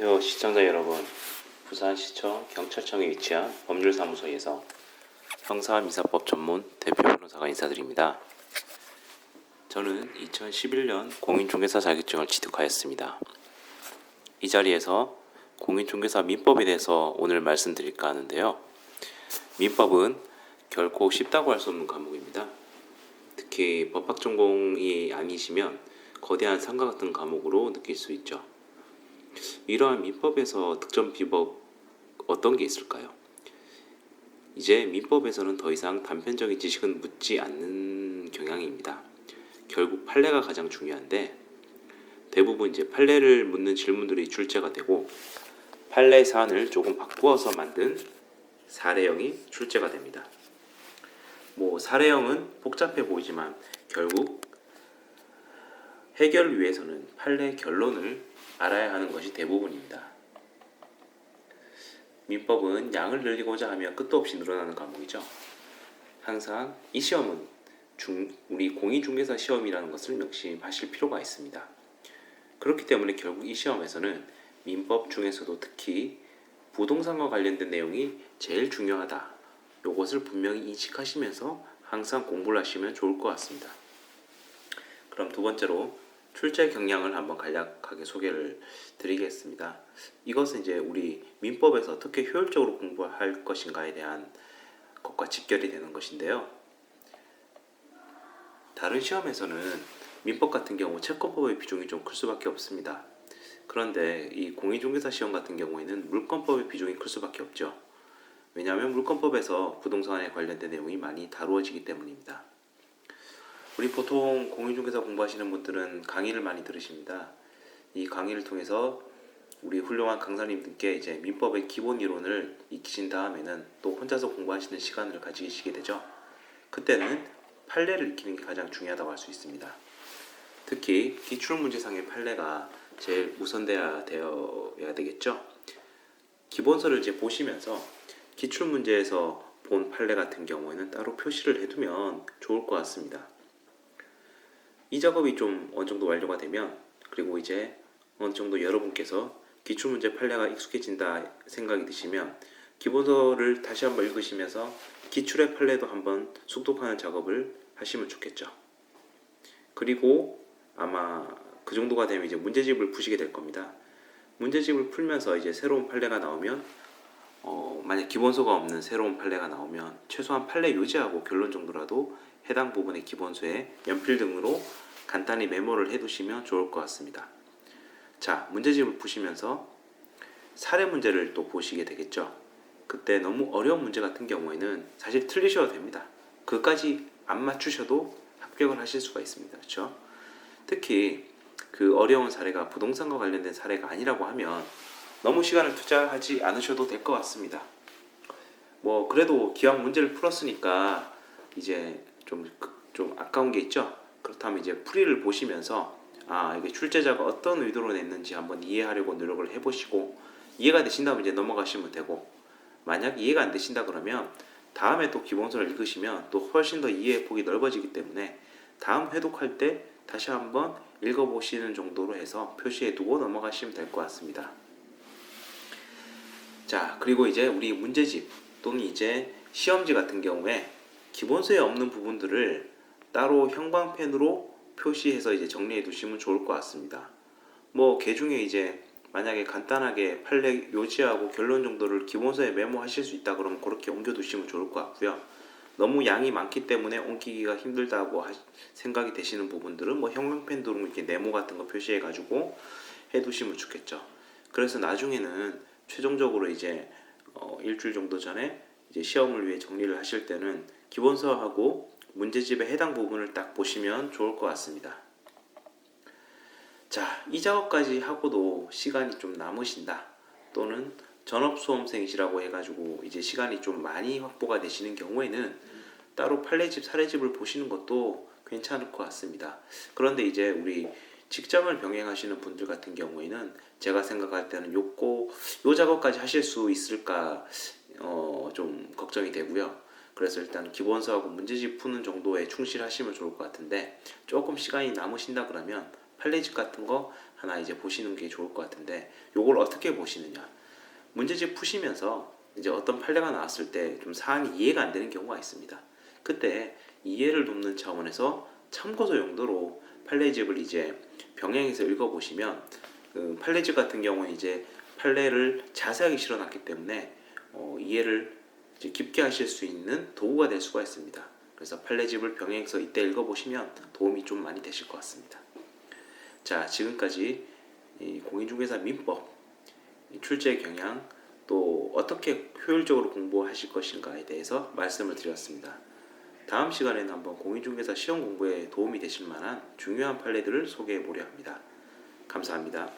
안녕하세요 시청자 여러분. 부산시청 경찰청에 위치한 법률사무소에서 형사민사법 전문 대표 변호사가 인사드립니다. 저는 2011년 공인중개사 자격증을 취득하였습니다. 이 자리에서 공인중개사 민법에 대해서 오늘 말씀드릴까 하는데요. 민법은 결코 쉽다고 할 수 없는 과목입니다. 특히 법학 전공이 아니시면 거대한 산과 같은 과목으로 느낄 수 있죠. 이러한 민법에서 득점 비법 어떤 게 있을까요? 이제 민법에서는 더 이상 단편적인 지식은 묻지 않는 경향입니다. 결국 판례가 가장 중요한데 대부분 이제 판례를 묻는 질문들이 출제가 되고 판례 사안을 조금 바꾸어서 만든 사례형이 출제가 됩니다. 사례형은 복잡해 보이지만 결국 해결을 위해서는 판례 결론을 알아야 하는 것이 대부분입니다. 민법은 양을 늘리고자 하면 끝도 없이 늘어나는 과목이죠. 항상 이 시험은 우리 공인중개사 시험이라는 것을 명심하실 필요가 있습니다. 그렇기 때문에 결국 이 시험에서는 민법 중에서도 특히 부동산과 관련된 내용이 제일 중요하다. 이것을 분명히 인식하시면서 항상 공부를 하시면 좋을 것 같습니다. 그럼 두 번째로 출제 경향을 한번 간략하게 소개를 드리겠습니다. 이것은 이제 우리 민법에서 어떻게 효율적으로 공부할 것인가에 대한 것과 직결이 되는 것인데요. 다른 시험에서는 민법 같은 경우 채권법의 비중이 좀 클 수밖에 없습니다. 그런데 이 공인중개사 시험 같은 경우에는 물권법의 비중이 클 수밖에 없죠. 왜냐하면 물권법에서 부동산에 관련된 내용이 많이 다루어지기 때문입니다. 우리 보통 공인중개사 공부하시는 분들은 강의를 많이 들으십니다. 이 강의를 통해서 우리 훌륭한 강사님들께 이제 민법의 기본 이론을 익히신 다음에는 또 혼자서 공부하시는 시간을 가지시게 되죠. 그때는 판례를 익히는 게 가장 중요하다고 할 수 있습니다. 특히 기출문제상의 판례가 제일 우선되어야 되겠죠. 기본서를 이제 보시면서 기출문제에서 본 판례 같은 경우에는 따로 표시를 해두면 좋을 것 같습니다. 이 작업이 좀 어느 정도 완료가 되면 그리고 이제 어느 정도 여러분께서 기출문제 판례가 익숙해진다 생각이 드시면 기본서를 다시 한번 읽으시면서 기출의 판례도 한번 숙독하는 작업을 하시면 좋겠죠. 그리고 아마 그 정도가 되면 이제 문제집을 푸시게 될 겁니다. 문제집을 풀면서 이제 새로운 판례가 나오면 만약 기본서가 없는 새로운 판례가 나오면 최소한 판례 요지하고 결론 정도라도 해당 부분의 기본서에 연필 등으로 간단히 메모를 해두시면 좋을 것 같습니다. 자, 문제집을 푸시면서 사례 문제를 또 보시게 되겠죠. 그때 너무 어려운 문제 같은 경우에는 사실 틀리셔도 됩니다. 그것까지 안 맞추셔도 합격을 하실 수가 있습니다. 그렇죠? 특히 그 어려운 사례가 부동산과 관련된 사례가 아니라고 하면 너무 시간을 투자하지 않으셔도 될 것 같습니다. 그래도 기왕 문제를 풀었으니까 이제 좀 아까운 게 있죠. 그렇다면 이제 풀이를 보시면서 이게 출제자가 어떤 의도로 냈는지 한번 이해하려고 노력을 해보시고 이해가 되신다면 이제 넘어가시면 되고 만약 이해가 안 되신다 그러면 다음에 또 기본서를 읽으시면 또 훨씬 더 이해 폭이 넓어지기 때문에 다음 회독할 때 다시 한번 읽어보시는 정도로 해서 표시해두고 넘어가시면 될 것 같습니다. 자, 그리고 이제 우리 문제집 또는 이제 시험지 같은 경우에 기본서에 없는 부분들을 따로 형광펜으로 표시해서 이제 정리해 두시면 좋을 것 같습니다. 그 중에 이제 만약에 간단하게 판례 요지하고 결론 정도를 기본서에 메모하실 수 있다 그러면 그렇게 옮겨 두시면 좋을 것 같고요. 너무 양이 많기 때문에 옮기기가 힘들다고 생각이 되시는 부분들은 형광펜으로 이렇게 네모 같은 거 표시해 가지고 해 두시면 좋겠죠. 그래서 나중에는 최종적으로 이제 일주일 정도 전에 이제 시험을 위해 정리를 하실 때는 기본서하고 문제집의 해당 부분을 딱 보시면 좋을 것 같습니다. 자, 이 작업까지 하고도 시간이 좀 남으신다 또는 전업수험생이시라고 해가지고 이제 시간이 좀 많이 확보가 되시는 경우에는 따로 판례집, 사례집을 보시는 것도 괜찮을 것 같습니다. 그런데 이제 우리 직장을 병행하시는 분들 같은 경우에는 제가 생각할 때는 요 작업까지 하실 수 있을까 좀 걱정이 되고요. 그래서 일단 기본서하고 문제집 푸는 정도에 충실하시면 좋을 것 같은데 조금 시간이 남으신다 그러면 판례집 같은 거 하나 이제 보시는 게 좋을 것 같은데 요걸 요걸 어떻게 보시느냐. 문제집 푸시면서 이제 어떤 판례가 나왔을 때 좀 사항이 이해가 안 되는 경우가 있습니다. 그때 이해를 돕는 차원에서 참고서 용도로 판례집을 이제 병행해서 읽어보시면 그 판례집 같은 경우는 이제 판례를 자세하게 실어놨기 때문에 이해를 이제 깊게 하실 수 있는 도구가 될 수가 있습니다. 그래서 판례집을 병행해서 이때 읽어보시면 도움이 좀 많이 되실 것 같습니다. 자, 지금까지 이 공인중개사 민법, 출제 경향, 또 어떻게 효율적으로 공부하실 것인가에 대해서 말씀을 드렸습니다. 다음 시간에는 한번 공인중개사 시험 공부에 도움이 되실 만한 중요한 판례들을 소개해 보려 합니다. 감사합니다.